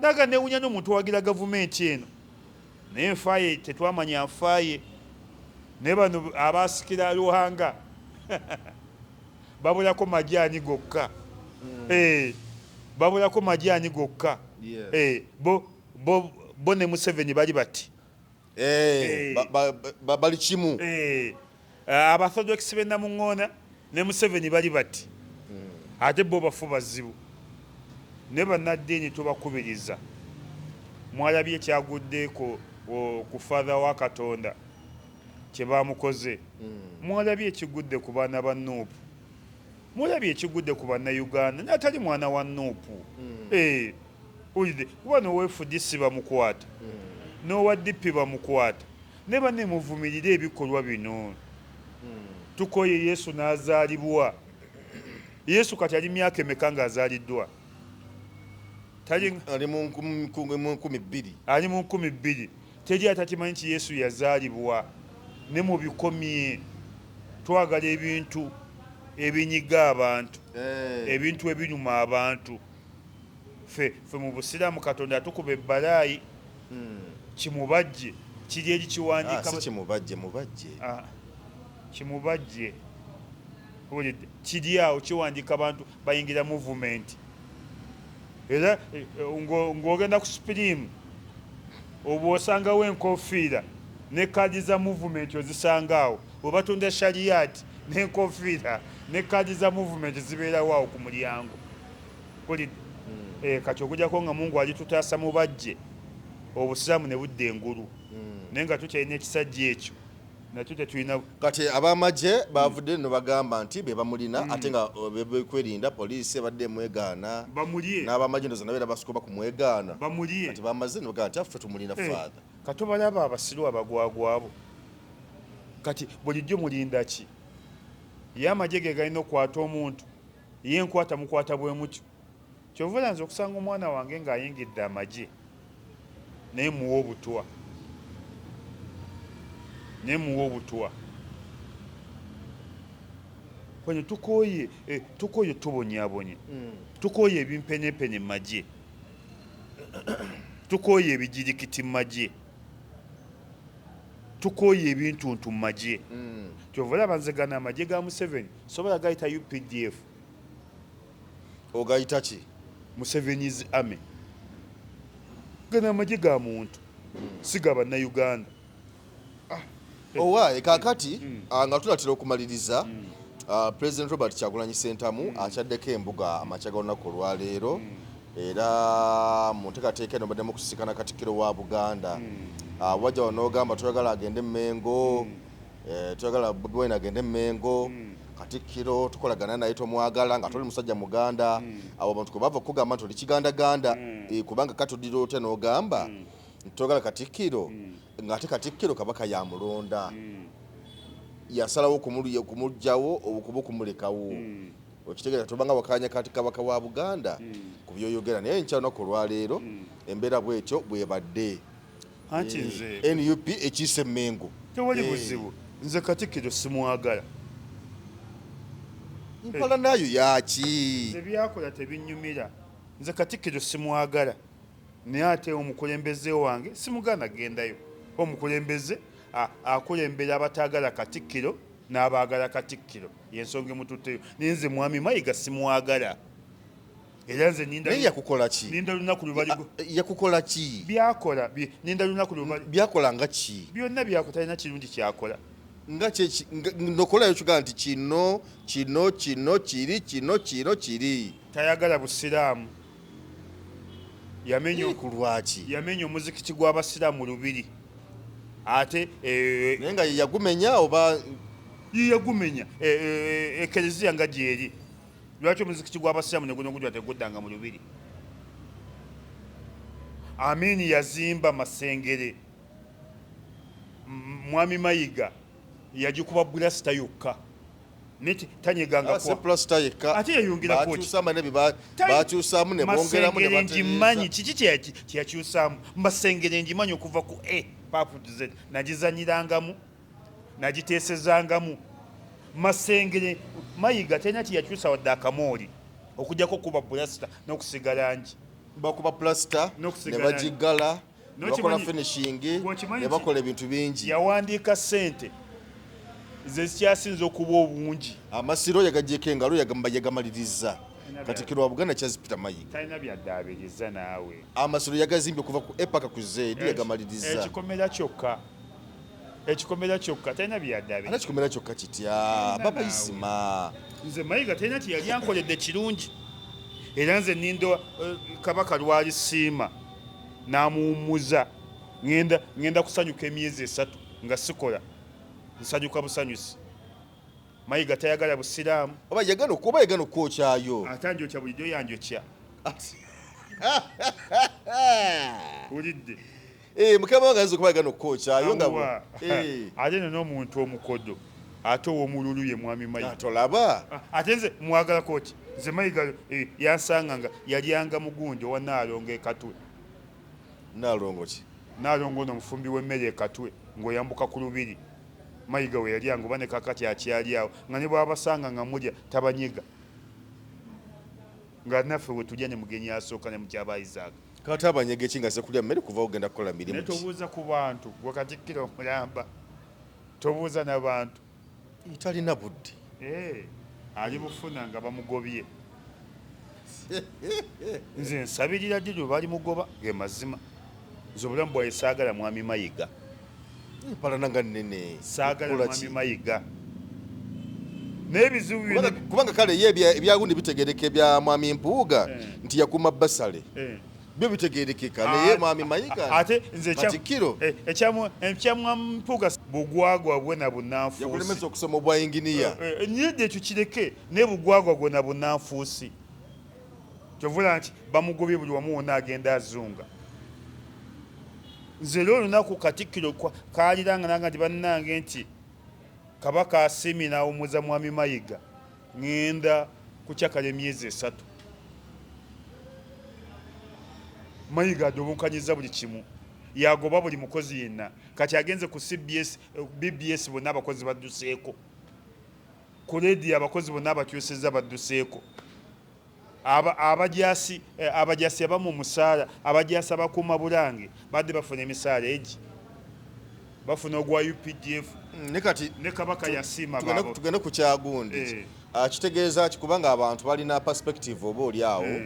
naga newunya n'omuntu owagira gavumenti eno naye nfaaye tetwamanya nfaaye naye bano abasikira Luwanga babulako majaani gokka babulako majaani gokka bo ne Museveni bali bati bali kimu Abathodox be Namuŋŋoona ne Museveni bali bati ate bo bafu bazibu ne bannaddiini tubakubiriza mwalabye ekyaguddeeko ku father wa Katonda kye baamukoze mwalabye ekigudde ku baana ba Nuupu mwalabye ekigudde ku bannayuganda n'atali mwana wa Nuupu ulidde kuba n'oweefudisi bamukwata n'owa DP bamukwata ne banne muvumirire ebikolwa bino tukoye Yesu n'azaalibwa Yesu kati ali myaka emeka ng'azaaliddwa ali mu 12 ali mu 12 teri atakimanyi nti Yesu yazaalibwa ne mu bikomye twagala ebintu ebinyiga abantu ebintu ebinyuma abantu fe mu busiraamu Katonda atukuba ebbalaayi kimubajje kiri eri kiwandiika kimubajje kiri awo kiwandiika abantu bayingira movement era ng'ogenda ku Supreme oba osangawo enkofiira ne kaadi za movement ozisanga awo obatunda shariati n'enkofiira ne kaadi za movement zibeerawo awo ku mulyango kati okujjako nga Mungu alitutaasa mubajje obusiraamu ne budda engulu naye nga tukyalina ekisajja ekyo nakyo tetulina kati abamagye bavudde no bagamba nti be bamulina ate nga bekwerinda poliisi ebadde emwegaana bamulye n'abamagye ndoza nabeera basooka kumwegaana bamulye kati bamaze ne bagamba nti affe tumulina father kati obalaba abasiru abagwagwabo kati bulijjo mulinda ki ye amagye ge galina okukwata omuntu ye enkwata mukwata bwe mutyo kyova olanza okusanga omwana wange ng'ayingidde amagye naye muwa obutwa naye muwa obutwa kwenye tukooye tubonyabonye tukooye ebimpenyepene mu magye tukooye ebijirikiti mu magye tukooye ebintuntu mu magye kyova olaba nze gano amagye ga Museveni sobola gayita UPDF ogayita ki Museveni's army gano amagye ga muntu si ga bannayuganda owaaye kaakati nga tunatera okumaliriza President Robert Kyagulanyi Ssentamu akyaddeko embuga amakya g'olunaku olwaleero era mu nteekateeka eno baddemu kusisikana Katikkiro wa Buganda wajja wanoogamba toyagala agende Mmengo toyagala Bobi Wine agende Mmengo Katikkiro tukolagana naye tomwagala nga toli musajja muganda abo abantu kwe bava okugamba nti oli kigandaganda kubanga katudira otya n'ogamba toyagala Katikkiro ng'ate Katikkiro Kabaka yamulonda yasalawo kumugyawo obukuba okumulekawo okitegeera tobanga wakanya kati Kabaka wa Buganda ku byoyogera naye nkya lunaku olwaleero embeera bwetyo bwebadde anti nze NUP ekiise Mmengo tewali buzibu nze Katikkiro simwagala mpala nayo yaki nze byakola tebinnyumira nze Katikkiro simwagala naye ate omukulembeze wange simugana gendayo omukulembeze akulembera abataagala Katikkiro n'abaagala Katikkiro yensonga emututteyo naye nze Mwami Mayiga simwagala era nze naye yakukola ki ninda lunaku lubali yakukola ki byakola ninda lunaku lubali byakola nga ki byonna byakutalina kirungi kyakola nga nokolayo kyogala nti kino kiri tayagala busiraamu yamenya omuzikiti gw'abasiraamu lubiri ate naye nga yeyagumenya oba yeyagumenya ekereziya nga gyeri lwaki omuzikiti gw'abasiraamu neguno gujwa teguddanga mu lubiri Amini yazimba Masengere Mwami Mayiga yagikuba bulasita yokka niti tanyeganga kwa ate yayungira bakyusaamu ne bongeramu ne Masengere njimanyi kiki kyeyakyusaamu Masengere njimanyi okuva ku papu Z nagizanyirangamu nagiteesezangamu Masengere Mayiga tena tiyakyusa wadde akamooli okujjako kuba bulasita n'okusiga langi bakuba plasita ne bagigala ne bakola finishing ne bakola ebintu bingi yawandiika ssente ze zikyasinza okuba obungi amasiro yagajjeko engalo yagamaliriza Katikkiro wa Buganda Charles Mayiga talina byaddaabiriza naawe amasiro yagazimbye okuva ku epaka ku zeedi yagamaliriza ekikomera kyokka talina byaddaabiriza kikomera kyokka kitya babayisima nze Mayiga talina tiyali ankoledde kirungi era nze nindo Kabaka lwali siima n'amuwummuza ngenda kusanyuka emyezi 3 nga sikola nsanyuka busanyusi Mayiga tayagala busiraamu oba yagana okwokyayo atanjokya bulijjo yanjokya ulidde mukama wange ayinza okuba yagana okukwokyayo nga ate n'omuntu omukodo ate ow'omululu ye Mwami Mayiga tolaba ate nze mwagalako ki nze Mayiga yansanga nga yalyanga mugunja owa Naalongo ekatwe Naalongo ki Naalongo ono omufumbi w'emmere ekatwe ng'oyambuka ku lubiri Mayiga we yalyanga oba ne kakati akyali awo nga ne bwabasanga nga mulya tabanyiga nga naffe we tulya ne mugenyi asooka ne mukyaba Isaac kati abanyega eki nga ze kulya mmere kuva ogenda kukola mirimu naye tobuuza ku bantu gwe Katikkiro omulamba tobuuza n'abantu talina budde ali bufuna nga bamugobye nze nsabirira ddi lwe balimugoba ge mazima nze obulamu bwaye saagala Mwami Mayiga mpalana nga nnene saagala Mwami Mayiga n'ebizibu kubanga kale ye ebyagundi bitegereka ebya Mwami Mpuuga nti yakuma basale byo bitegeerekeka naye mwami Mayiga ate nze Katikkiro ekyampuga bugwagwa bwe na bunanfuusi yakulemesa okusoma obwa inginiya nidde tukireke ne bugwagwa gwe na bunanfuusi kyovula nti bamugobye buli wamu wonna agenda azunga nze lero olunaku Katikkiro kaalirangananga nti bannange nti Kabaka asiimye n'awummuza mwami Mayiga ŋŋenda kukyakala emyezi 3 Mayiga adobonkanyiza buli kimu yagoba buli mukozi yenna kati agenze ku BBS bonna abakozi badduseeko ku leediyo abakozi bonna abakyusizza badduseeko abajasi abamu omusaala abajasi abakuuma bulange badde bafuna emisaala egi bafuna ogwa UPDF ne kati ne Kabaka yasiima tugende ku kyagundi kitegeeza kikubanga abantu balina perspective oba oli awo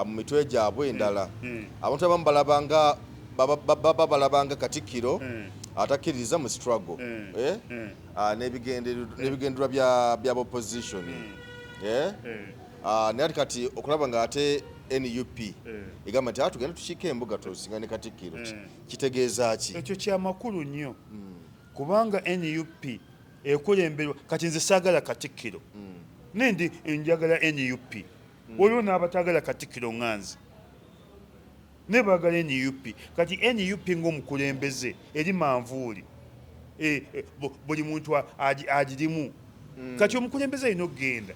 mu mitwe gyabwe endala abantu abamu balabanga Katikkiro atakkiririza mu struggle n'ebigendererwa bya opposition naye kati okulaba nga ate NUP egamba nti tugenda tukiika embuga tusinga ne Katikkiro kitegeeza ki ekyo kyamakulu nnyo kubanga NUP ekulemberwa kati nze saagala Katikkiro nendi njagala NUP waliwo n'abatagala Katikkiro nganzi ne baagala NUP kati NUP ng'omukulembeze eri manvuuli buli muntu agirimu kati omukulembeze alina okugenda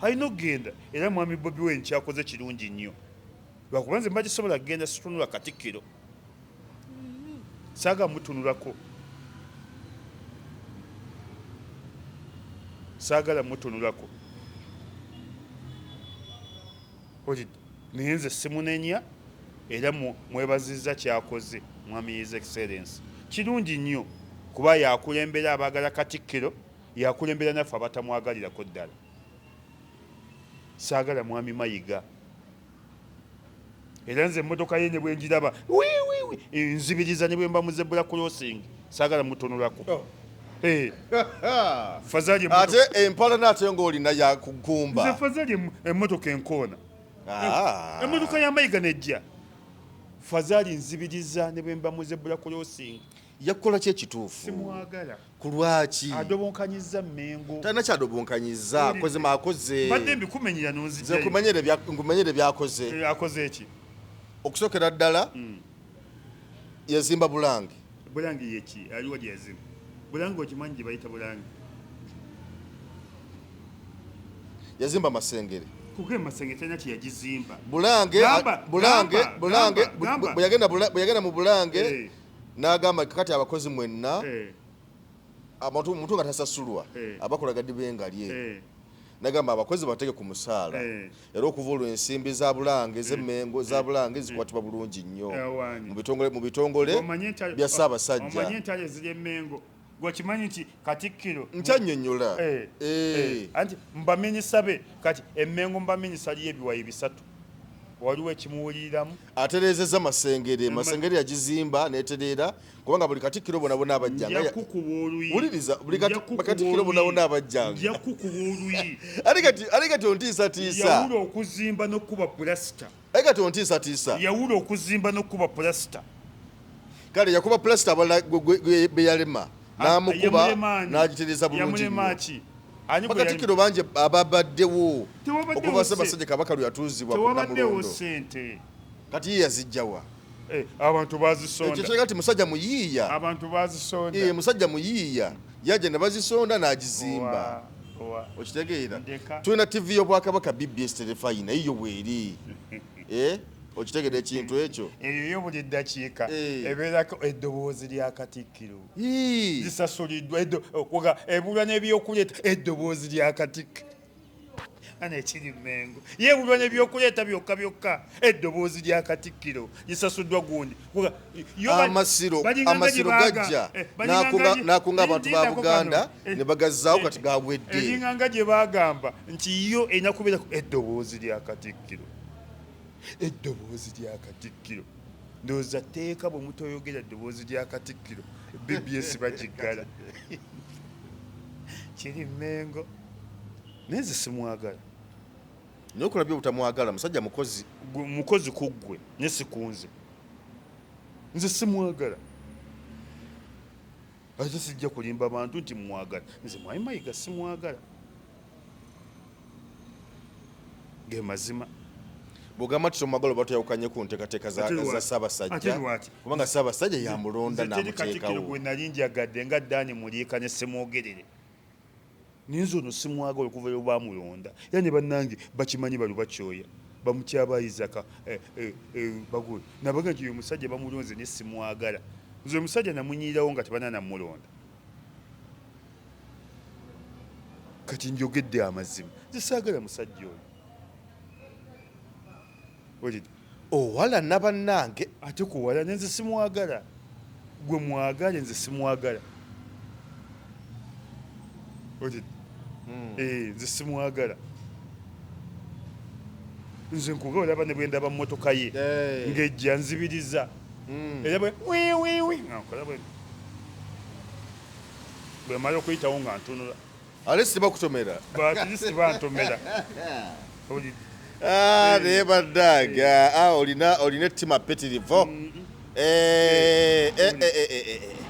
alina okugenda era mwami Bobi Wine kyakoze kirungi nnyo lwakuba nze mba gisobola kugenda situnula Katikkiro saaga mutunulako saagala mutunulako naye nze simunenya era mwebazizza kyakoze mwami His Excellency kirungi nnyo kuba yakulembera abaagala Katikkiro yakulembera naffe abatamwagalirako ddala saagala mwami Mayiga era nze emmotoka ye ne bwe njiraba nzibiriza ne bwe mba muzebbula crossing saagala mutunulako Fazali ate empala nate ng'olina yakugumba nze Fazali emmotoka enkoona emmotoka ya Mayiga nejja Fazali nzibiriza ne bwe mba muzebbula crossing yakukola ki ekituufu simwagala ku lwaki adobonkanyiza Mmengo talina kyadobonkanyiza akoze maakoze badde mbikumenyera nonzija nkumenyere byakoze akoze eki okusookera ddala yazimba Bulange yeki aliwo gye yazimba Bulange okimanyi gye bayita Bulange yazimba Masengere kuke Masengere talina kyeyagizimba Bulange bwe yagenda mu Bulange n'agamba kakati abakozi mwenna omuntu nga tasasulwa abakola gadi bengalye n'agamba abakozi bateke ku musaala era okuva olwo ensimbi za Bulange z'Emmengo za Bulange zikwatibwa bulungi nnyo mu bitongole bya Ssaabasajja omanyi entale ziri Emmengo gwekimanyi nti Katikkiro nkyannyonnyola anti mbaminyisa be kati Emmengo mbaminyisa liyo ebiwayi 3 waliwo ekimuwuliriramu atereezezza Masengere yagizimba n'etereera kubanga buli Katikkiro bonna abajjanga wuliriza buli Katikkiro bonna abajjanga yakukuba oluyi ali kati ontiisatiisa yawula okuzimba n'okkuba pulasita yawula okuzimba n'okkuba pulasita kale yakuba pulasita abala be yalema n'amukuba n'agitereeza bulungi nnyo Katikkiro bangi ababaddewo okuva Ssaabasajja Kabaka lwe yatuuzibwa ku Namulondo kati ye yazijjawa abantu bazisonda ekyo kati musajja muyiiya abantu bazisonda musajja muyiiya yajja ne bazisonda n'agizimba okitegeera tulina TV y'Obwakabaka BBS Terefayina yiyo bweri okitegeera ekintu ekyo eyo buli ddakiika ebeerako eddoboozi lya Katikkiro zisasuliddwa ebulwa n'ebyokuleeta eddoboozi lya Katikkiro ana ekiri Mmengo yeebulwa n'ebyokuleeta byokka eddoboozi lya Katikkiro lisasuddwa gundi amasiro gajja n'akunga abantu ba Buganda ne bagazzaawo kati gabwedde eringanga gye bagamba nti yo erina kubeerako eddoboozi lya Katikkiro eddoboozi lya Katikkiro ndowooza tteeka bwe mutoyogera eddoboozi lya Katikkiro BBS bagiggala kiri Mmengo naye nze simwagala Nyokulabye butamwagala musajja mukozi. Mukozi kuggwe ne sikunze. Nze simwagala. Ate sijja kulimba bantu nti mwagala. Nze Mwai Mayiga simwagala. Ge mazima. Bugamba tusomagalo batuyawukanye ku nteekateeka za Ssaabasajja. Kubanga Ssaabasajja yamulonda n'amuteekawo. Gwe nali njagadde nga Ddaani Muliika ne Semwogerere. Ninzo no simwagala okuva lwe baamulonda. Era ne bannange bakimanyi balu bakyoya. Bamukyabaayizaka bagwe. Nabaga nti uyu musajja bamulonze ne simwagala. Nze omusajja namunyiirawo nga tebananamulonda. Kati njogedde amazima. Nze saagala musajja oyo. Owala nabannange ate kuwala nenze simwagala. Gwe mwagale nze simwagala. Nze simwagala. Nze nkuga olaba ne bwendaba mu mmotoka ye ng'ejja nzibiriza. Era bwe mala okuyitawo nga ntunula. ale sibakutomera. Baatisi bantomera. Naye bannange olina ettima petirivo.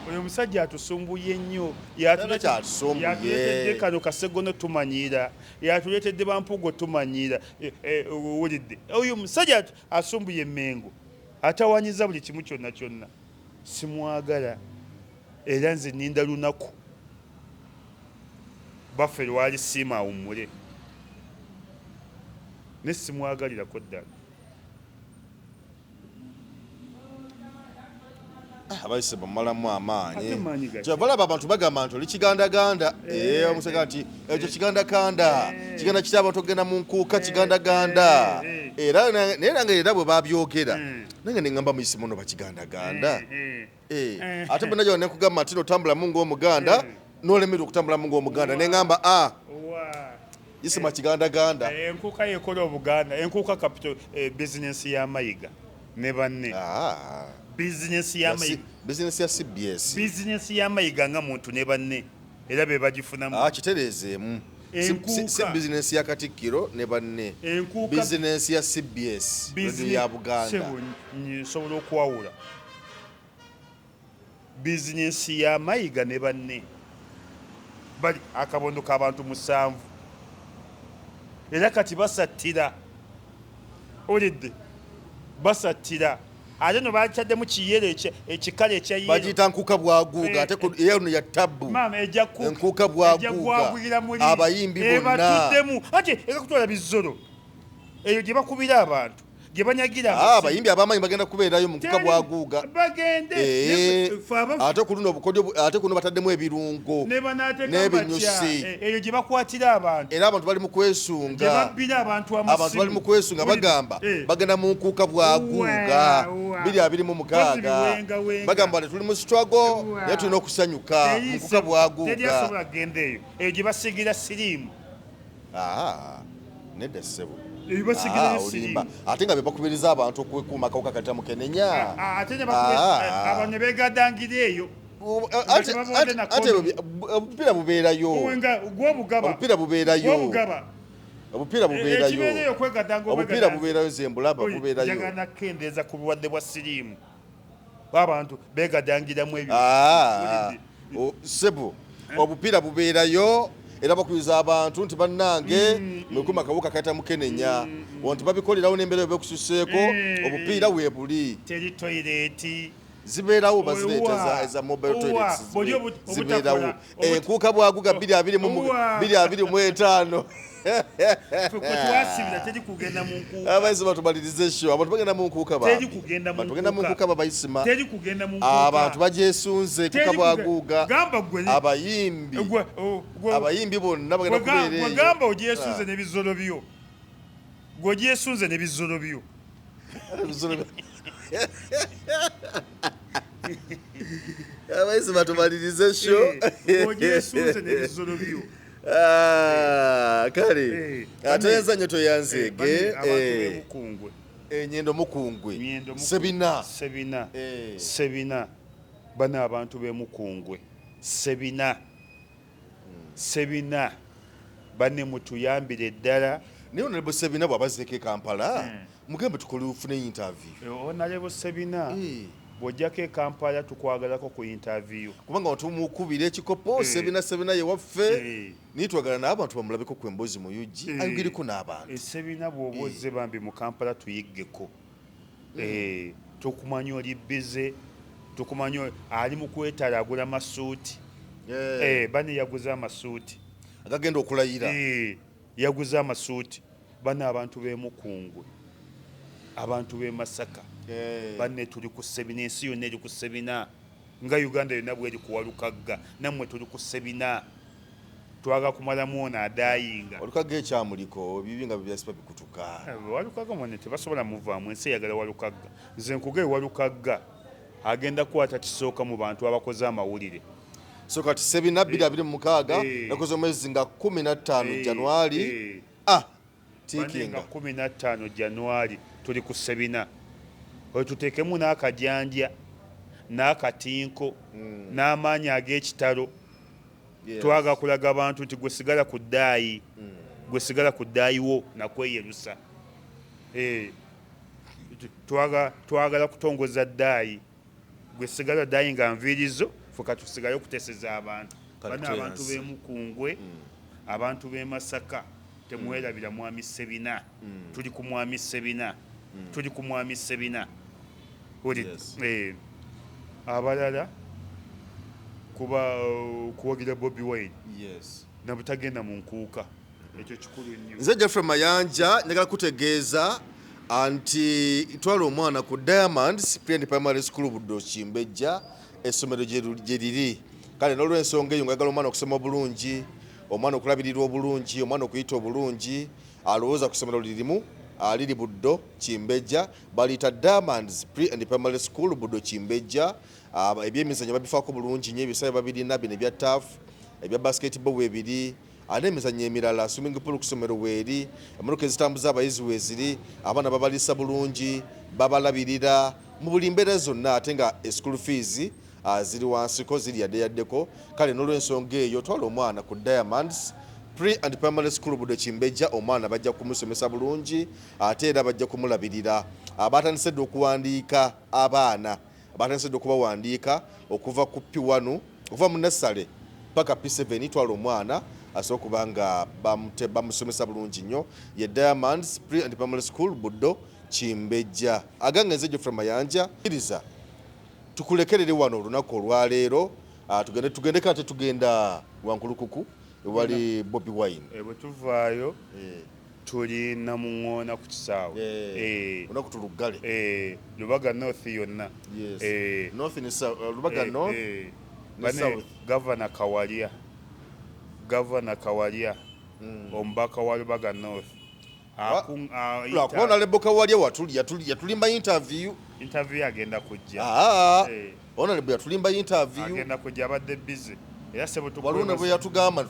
Oyo omusajja atusumbuye nnyo. Yatuleetedde kano Kasegono tumanyiira. Yatuleetedde Bampugo tumanyiira. Owulidde oyo omusajja asumbuye Mengo. Atawanyiza buli kimu kyonna kyonna. Simwagala. Era nze nninda lunaku baffe lwali siima awummule. Ne simwagalirako ddala. Abayise bamalamu amaanyi. Balaba abantu bagamba nti oli kigandaganda. Omusega nti ekyo kigandakanda. Kiganda kitaba togenda mu nkuuka kigandaganda. Era naye nange era bwe babyogera. Nange ne ngamba muyise muno bakigandaganda. Ate bwe najja ne kugamba nti otambula mu ng'Omuganda n'olemerwa okutambula mu ng'Omuganda ne ngamba isima kigandaganda. Enkuuka yekola Obuganda. Enkuuka capital business ya Mayiga ne banne. Business ya Mayiga. Business ya CBS. Business ya Mayiga nga muntu ne banne. Era be bagifunamu. Kitereezeemu. Si business ya Katikkiro ne banne. Business ya CBS. Ya Buganda. Nsobola okuwawula. Business ya Mayiga ne banne. Bali akabondo k'abantu 7. Era kati basattira. Olidde. Basattira. Ate no bakyaddemu kiyere ekikale ekyayero. Bagiyita nkuuka bwaguuga ate eyo ya tabbu. Maama ejja nkuuka bwaguuga. Abayimbi bonna. Batuddemu. Ate ekakutwala bizzolo. Eyo gye bakubira abantu. Gye banyagira abayimbi abamanyi bagenda kubeerayo mu nkuuka bwaguuga. Bagende. Ate ku luno obukodyo ate kuno bataddemu ebirungo. N'ebinyusi. Eyo gye bakwatira abantu. Era abantu bali mu kwesunga. Gye babbira abantu amasimu. Abantu bali mu kwesunga bagamba bagenda mu nkuuka bwaguuga. 2026. Bagamba nti tuli mu struggle naye tulina okusanyuka mu nkuuka bwaguuga. Teryasobola kugenda eyo. Eyo gye basigira siriimu. Nedda ssebo. Olimba. Ate nga bebakubiriza abantu okwekuuma akawuka kata Mukenenya. Ate ne bakubiriza abantu ne beegaddangira eyo. Ate obupiira bubeerayo. Obupiira bubeerayo. Obupiira bubeerayo. Ekibeereyo kwegaddanga obupiira bubeerayo zembulaba bubeerayo. Njagala kendeeza ku bulwadde bwa siriimu. Abantu beegaddangiramu ebyo. Ssebo obupiira bubeerayo. Era bakubiriza abantu nti bannange mwekuuma akawuka kata Mukenenya. Nti babikolerawo n'embeera bekususeeko obupiira weebuli. Teri toilet. Zibeerawo bazireeta eza mobile toilets zibeerawo. Enkuuka bwaguuga 2025. Abayizi batumalirize sho abantu bagenda mu nkuuka teri kugenda mu nkuuka babayisima teri kugenda mu nkuuka abantu bagyesunze kuka bwaguuga abayimbi abayimbi bonna bagenda kubeera gamba ogyesunze ne bizolo byo ogyesunze ne bizolo byo abayizi batumalirize sho ogyesunze ne bizolo byo kale ate enzanyo yanzege Ennyendo Mukungwe Sebina bana abantu be Mukungwe Sebina bane mutuyambire ddala naye Honorable Sebina bw'abazeeko e Kampala mugembe tukole ufune interview. Honorable Sebina bw'ojjako e Kampala tukwagalako ku interview kubanga tumukubira ekikopo Sebina ye waffe naye twagala n'abantu bamulabeko ku emboozi mu UG ayogireko n'abantu. Sebina bw'oba ozze bambi mu Kampala tuyiggeko. Tukumanya oli bize, tukumanya ali mu kwetala agula masuuti. Bane yaguze amasuuti agagenda okulayira. Yaguze amasuuti bane abantu b'Emukungwe, abantu b'e Masaka. Banne tuli ku Sebina, ensi yonna eri ku Sebina nga Uganda yonna bweri ku Walukagga, nammwe tuli ku Sebina. Twaga kumalamu ono adayinga Walukagga ekyamuliko bibi nga byasiba bikutuka. Walukagga mwene tebasobola muvaamu, ensi eyagala Walukagga. Nze nkuge Walukagga agenda kukwata kisooka mu bantu abakoze amawulire. So kati Sebina 2026 yakoze omwezi nga 15 Januari. Tikinga 15 Januari tuli ku Sebina. Oyo tuteekemu n'akajanja n'akatinko n'amaanyi ag'ekitalo. Twaga kulaga abantu nti gwe sigala ku ddaayi, gwe sigala ku ddaayi wo nakweyerusa. Twagala kutongoza ddaayi, gwe sigala ddaayi nga nviirizo, fuka tusigale okuteeseza abantu. Bano abantu b'Emukungwe, abantu b'e Masaka temwerabira mwami Sebina. Tuli ku mwami Sebina, tuli ku mwami Sebina. Abalala kuwagira Bobi Wine nabutagenda mu nkuuka, ekyo kikulu nnyo. Nze Geoffrey Mayanja njagala kutegeeza anti twala omwana ku Diamonds Primary School Buddo Kimbejja, essomero gye liri. Kale n'olw'ensonga eyo ngagala omwana okusoma obulungi, omwana okulabirirwa obulungi, omwana okuyita obulungi, alowooza ku ssomero lirimu liri Buddo Kimbejja, baliyita Diamonds Primary School Buddo Kimbejja. Ebyemizannyo babifaako bulungi nnyo, ebisaawe babirina bino ebya turf, ebya basketball weebiri, n'emizannyo emirala, swimming pool ku ssomero weeri, emmotoka ezitambuza abayizi weeziri, abaana babalisa bulungi, babalabirira mu buli mbeera zonna, ate nga school fees ziri wansiko, ziri yaddeyaddeko. Kale n'olw'ensonga eyo twala omwana ku Diamonds Primary School Buddo Kimbejja, omwana bajja kumusomesa bulungi ate era bajja kumulabirira. Abatandise dde okuwandiika abaana, abatandise dde okubawandiika okuva ku P1 okuva mu nursery paka P7, twala omwana asobola okuba nga bamusomesa bulungi nnyo. Ye Diamonds Primary School Buddo Kimbejja. Agange nze Geoffrey Mayanja iriza tukulekerere wano olunaku olwaleero, tugende kate tugenda wankulukuku ewali Bobi Wine. Bwe tuvaayo tuli Namuŋŋoona ku kisaawe. Olunaku tuluggale. Lubaga North yonna. North ni South. Lubaga North ni South. Governor Kawalya omubaka wa Lubaga North. Lwakubona Lebo Kawalya yatulimba interview. Interview agenda kujja. Honorable yatulimba interview. Agenda kujja abadde busy. Era sebo waluna bwe yatugamba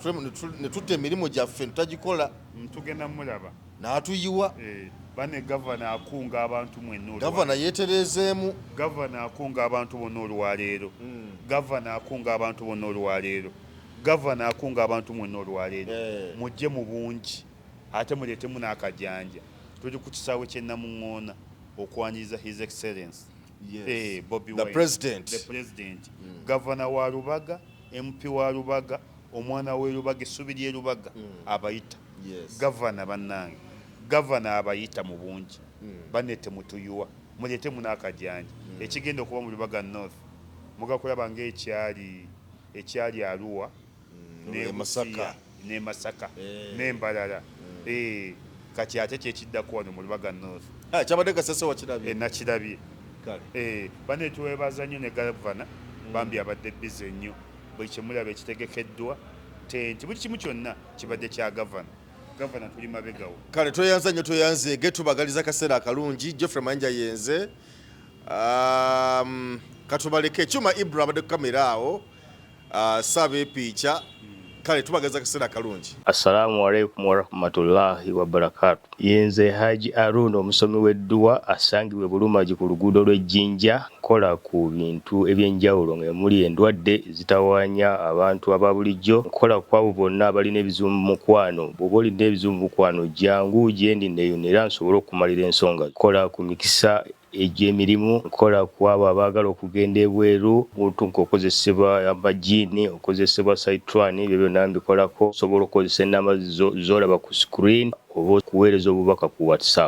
ne tutta emirimu gyaffe tutagikola. Tugenda mulaba. N'atuyiwa. Bane Governor akunga abantu mwenna. Governor yeetereezeemu. Governor akunga abantu bonna olwaleero. Governor akunga abantu bonna olwaleero. Governor akunga abantu mwenna olwaleero. Mujje mu bungi ate muleetemu n'akajanja. Tuli ku kisaawe ky'e Namuŋŋoona okwaniriza His Excellency Bobi Wine, the President. Governor wa Lubaga, MP wa Lubaga, omwana we Lubaga, essubi ly'e Lubaga abayita. Governor bannange, Governor abayita mu bungi. Banete mutuyuwa, muleetemu n'akajanja. Ekigenda okuba mu Lubaga North muga kulaba ng'ekyali Arua ne Masaka n'Embalala. Kati ate kyekiddako wano mu Lubaga North. Kyabadde kasese wakirabye. Nakirabye. Bane tuweebaza nnyo ne Governor bambi abadde busy nnyo. Buli kyemulaba ekitegekeddwa nti buli kimu kyonna kibadde kya Governor. Governor tuli mabegawo. Kale tweyanza nnyo tweyanzeege tubagaliza kaseera akalungi. Geoffrey Mayanja yenze. Katubaleke Chuma Ibra abadde ku kamera awo. Saabe epiica kale tubagaza kaseera kalungi. Assalamu alaikum warahmatullahi wabarakatu. Yenze Haji Haruna omusomi w'edduwa asangibwe Bulumagi ku luguudo lw'Ejjinja nkola ku bintu ebyenjawulo ng'emuli endwadde zitawaanya abantu aba bulijjo. Nkola ku abo bonna abalina ebizibu mu mukwano. Bw'oba olina ebizibu mu mukwano jjangu gyendi neeyonera nsobole okumalira ensonga. Nkola ku mikisa egy'emirimu, nkola ku abo abaagala okugenda ebweru, muntu nk'okozesebwa amajiini, okozesebwa saitwani, ebyo byonna mbikolako. Osobola okukozesa ennamba z'olaba ku screen oba okuweereza obubaka ku WhatsApp.